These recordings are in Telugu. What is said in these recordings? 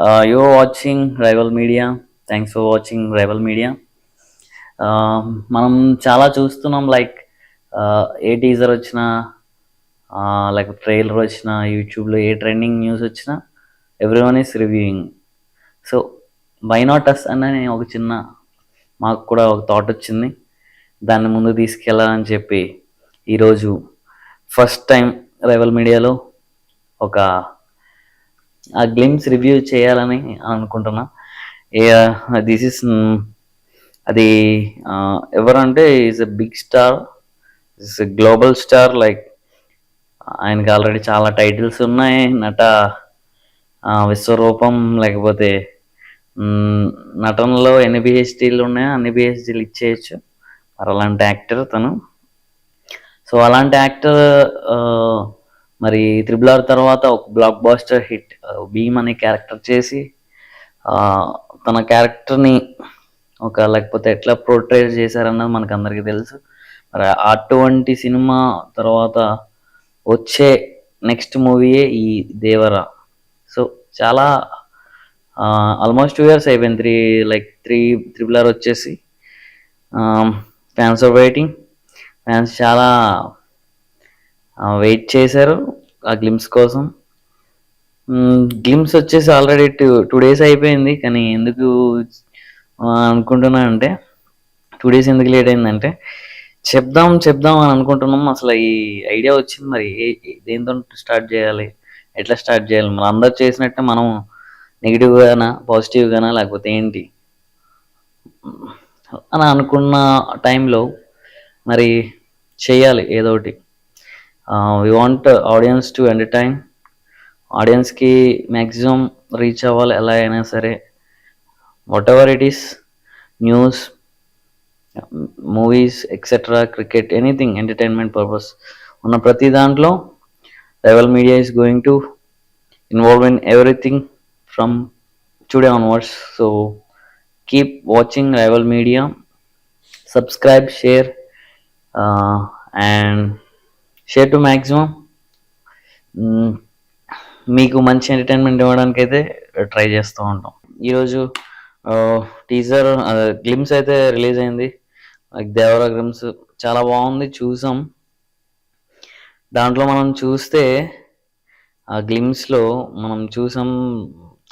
You're watching Rival Media. Thanks for watching Rival Media. మనం చాలా చూస్తున్నాం లైక్ ఏ టీజర్ వచ్చినా లైక్ ట్రైలర్ వచ్చినా యూట్యూబ్లో ఏ ట్రెండింగ్ న్యూస్ వచ్చినా everyone is reviewing. So why not us అన్న నేను ఒక చిన్న మాకు కూడా ఒక థాట్ వచ్చింది, దాన్ని ముందు తీసుకెళ్ళాలని చెప్పి ఈరోజు ఫస్ట్ టైం రైవల్ మీడియాలో ఒక ఆ గ్లిమ్స్ రివ్యూ చేయాలని అనుకుంటున్నా. దిస్ ఇస్ అది ఎవరంటే is a big star, is a global star. Like ఆయనకి ఆల్రెడీ చాలా టైటిల్స్ ఉన్నాయి. నట విశ్వరూపం, లేకపోతే నటనలో ఎన్ని పిహెచ్డీలు ఉన్నాయో అన్ని పిహెచ్డీలు ఇచ్చేయచ్చు. మరి అలాంటి యాక్టర్ తను. సో అలాంటి యాక్టర్ మరి RRR తర్వాత ఒక బ్లాక్ బాస్టర్ హిట్ భీమ్ అనే క్యారెక్టర్ చేసి తన క్యారెక్టర్ని ఒక లేకపోతే ఎట్లా పోర్ట్రే చేశారన్నది మనకు అందరికీ తెలుసు. మరి అటువంటి సినిమా తర్వాత వచ్చే నెక్స్ట్ మూవీయే ఈ దేవరా. సో చాలా ఆల్మోస్ట్ 2 years అయిపోయింది. RRR వచ్చేసి ఫ్యాన్స్ ఆర్ వెయిటింగ్. ఫ్యాన్స్ చాలా వెయిట్ చేశారు ఆ గ్లిమ్స్ కోసం. గ్లిమ్స్ వచ్చేసి ఆల్రెడీ 2 days అయిపోయింది. కానీ ఎందుకు అనుకుంటున్నా అంటే 2 days ఎందుకు లేట్ అయిందంటే చెప్దాం అని అనుకుంటున్నాం. అసలు ఈ ఐడియా వచ్చింది, మరి దేంతో స్టార్ట్ చేయాలి, ఎట్లా స్టార్ట్ చేయాలి, మరి అందరు చేసినట్టే మనం నెగిటివ్గానా పాజిటివ్గానా లేకపోతే ఏంటి అని అనుకున్న టైంలో మరి చేయాలి ఏదో ఒకటి. We want audience to entertain, ఆడియన్స్కి మ్యాక్సిమం రీచ్ అవ్వాలి ఎలా అయినా సరే. Whatever it is, news, movies etcetera, cricket, anything entertainment purpose ఉన్న ప్రతి దాంట్లో Rival Media is going to involve in everything from today onwards. So keep watching Rival Media, subscribe, share and share to maximum. మీకు మంచి ఎంటర్టైన్మెంట్ ఇవ్వడానికి అయితే ట్రై చేస్తూ ఉంటాం. ఈరోజు టీజర్ గ్లిమ్స్ అయితే రిలీజ్ అయింది. లైక్ దేవరా గ్లిమ్స్ చాలా బాగుంది, చూసాం. దాంట్లో మనం చూస్తే ఆ గ్లిమ్స్లో మనం చూసాం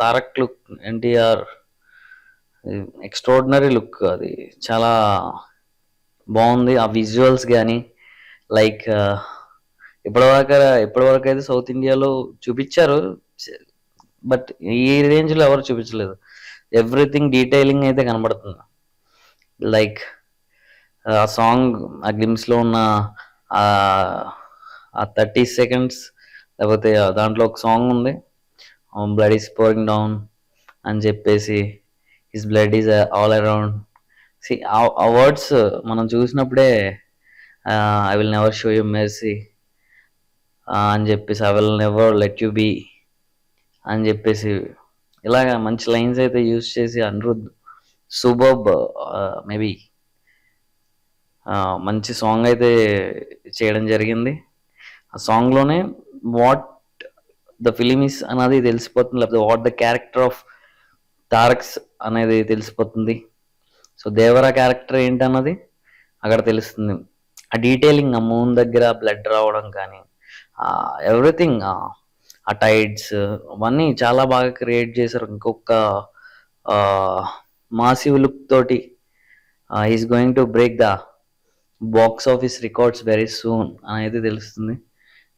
Tarak look, NTR extraordinary look, అది చాలా బాగుంది. ఆ విజువల్స్ కానీ లైక్ ఇప్పటివరకు అయితే సౌత్ ఇండియాలో చూపించారు, బట్ ఈ రేంజ్లో ఎవరు చూపించలేదు. ఎవ్రీథింగ్ డీటెయిలింగ్ అయితే కనబడుతుంది. లైక్ ఆ సాంగ్, ఆ గ్లిమ్స్లో ఉన్న ఆ 30 seconds, లేకపోతే దాంట్లో ఒక సాంగ్ ఉంది, బ్లడ్ ఈస్ పోరింగ్ డౌన్ అని చెప్పేసి, his blood is all around. ఆ వర్డ్స్ మనం చూసినప్పుడే I will never show you mercy అని చెప్పేసి, I will never let you be అని చెప్పేసి, ఇలాగా మంచి లైన్స్ అయితే యూజ్ చేసి అనిరుద్ సూపర్బ్, మేబీ మంచి సాంగ్ అయితే చేయడం జరిగింది. ఆ సాంగ్లోనే వాట్ ద ఫిలిం ఇస్ అనేది తెలిసిపోతుంది, లేకపోతే what the character of Tarak's అనేది తెలిసిపోతుంది. సో దేవరా క్యారెక్టర్ ఏంటన్నది అక్కడ తెలుస్తుంది. ఆ డీటెయిలింగ్, ఆ మూన్ దగ్గర బ్లడ్ రావడం కానీ ఎవ్రీథింగ్, ఆ టైడ్స్ అవన్నీ చాలా బాగా క్రియేట్ చేశారు. ఇంకొక మాసివ్ లుక్ తోటి is going to break the box office records very soon అనేది తెలుస్తుంది.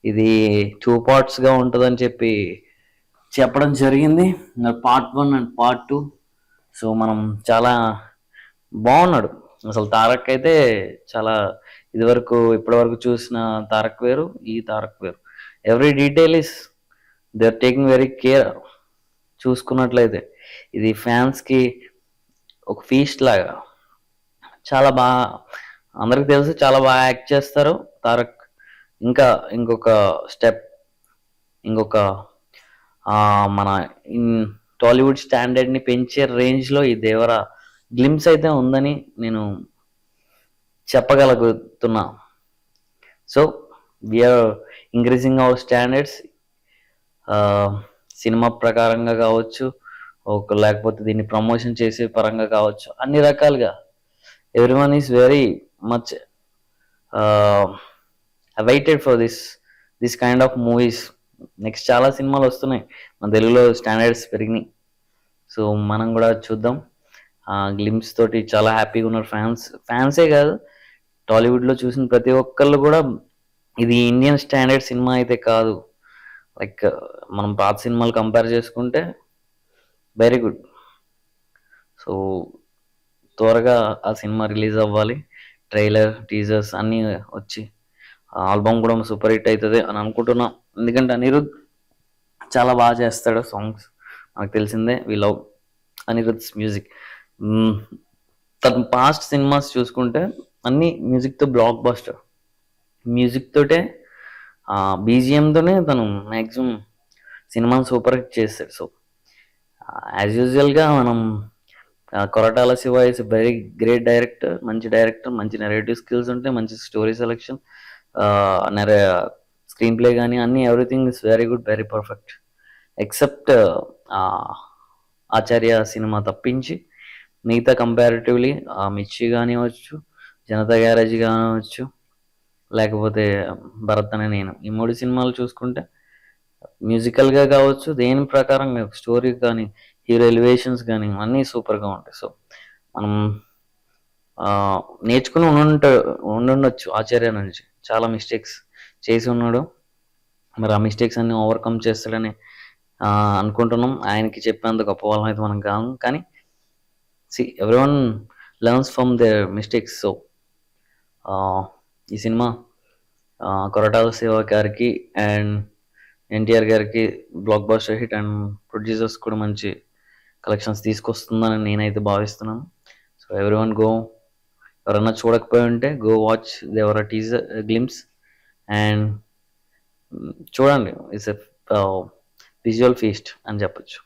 ఇది 2 partsగా ఉంటుందని చెప్పి చెప్పడం జరిగింది, Part 1 and Part 2. సో మనం చాలా బాగున్నాడు అసలు. తారక్ అయితే చాలా ఇప్పటివరకు చూసిన తారక్ వేరు, ఈ తారక్ వేరు. Every detail is they are taking very care. చూసుకున్నట్లయితే ఇది ఫ్యాన్స్కి ఒక ఫీస్ట్ లాగా చాలా బాగా, అందరికి తెలుసు చాలా బాగా యాక్ట్ చేస్తారు తారక్. ఇంకొక స్టెప్, మన టాలీవుడ్ స్టాండర్డ్ని పెంచే రేంజ్లో ఈ దేవరా గ్లిమ్స్ అయితే ఉందని నేను చెప్పగలుగుతున్నా. So we're increasing our standards, cinema ప్రకారంగా కావచ్చు, ఒక లేకపోతే దీన్ని ప్రమోషన్ చేసే పరంగా కావచ్చు, అన్ని రకాలుగా everyone is very much awaited for this kind of movies. Next చాలా సినిమాలు వస్తున్నాయి, మన తెలుగులో స్టాండర్డ్స్ పెరిగినాయి. సో మనం కూడా చూద్దాం. గ్లిమ్స్ తోటి చాలా హ్యాపీగా ఉన్నారు ఫ్యాన్సే కాదు, టాలీవుడ్లో చూసిన ప్రతి ఒక్కళ్ళు కూడా ఇది ఇండియన్ స్టాండర్డ్ సినిమా అయితే కాదు, లైక్ మనం పాత సినిమాలు కంపేర్ చేసుకుంటే వెరీ గుడ్. సో త్వరగా ఆ సినిమా రిలీజ్ అవ్వాలి, ట్రైలర్ టీజర్స్ అన్నీ వచ్చి ఆల్బమ్ కూడా సూపర్ హిట్ అవుతుంది అని అనుకుంటున్నాం. ఎందుకంటే అనిరుద్ చాలా బాగా చేస్తాడు సాంగ్స్, నాకు తెలిసిందే. We love Anirudh's music. తన పాస్ట్ సినిమాస్ చూసుకుంటే అన్ని మ్యూజిక్తో బ్లాక్ బస్టర్, మ్యూజిక్ తోటే బీజిఎంతోనే తను మ్యాక్సిమం సినిమాని సూపర్ హిట్ చేస్తాడు. సో యాజ్ యూజువల్గా మనం Koratala Shiva is very great director, మంచి నెరేటివ్ స్కిల్స్ ఉంటాయి, మంచి స్టోరీ సెలెక్షన్, స్క్రీన్ ప్లే కానీ అన్ని everything is very good, very perfect. Except Acharya cinema తప్పించి మిగతా కంపారిటివ్లీ మిర్చి కానివచ్చు, జనతా గ్యారేజ్ కానివచ్చు, లేకపోతే భరత్ అనే నేను, ఈ 3 సినిమాలు చూసుకుంటే మ్యూజికల్గా కావచ్చు, దేని ప్రకారం స్టోరీ కానీ హీరో ఎలివేషన్స్ కానీ అన్నీ సూపర్గా ఉంటాయి. సో మనం నేర్చుకుని ఉండుండొచ్చు ఆచార్య నుంచి, చాలా మిస్టేక్స్ చేసి ఉన్నాడు. మరి ఆ మిస్టేక్స్ అన్ని ఓవర్కమ్ చేస్తాడని అనుకుంటున్నాం. ఆయనకి చెప్పేంత గొప్ప వాళ్ళం అయితే మనం కాము, కానీ everyone learns from there mistakes. So ఈ సినిమా కొరటాల శివ గారికి అండ్ ఎన్టీఆర్ గారికి block buster hit, and producers కూడా మంచి కలెక్షన్స్ తీసుకొస్తుందని నేనైతే భావిస్తున్నాను. సో ఎవ్రీవన్ గో, ఎవరన్నా చూడకపోయి ఉంటే go watch Devara teaser glimpse and చూడండి. ఇట్స్ ఎ విజువల్ ఫీస్ట్ అని చెప్పొచ్చు.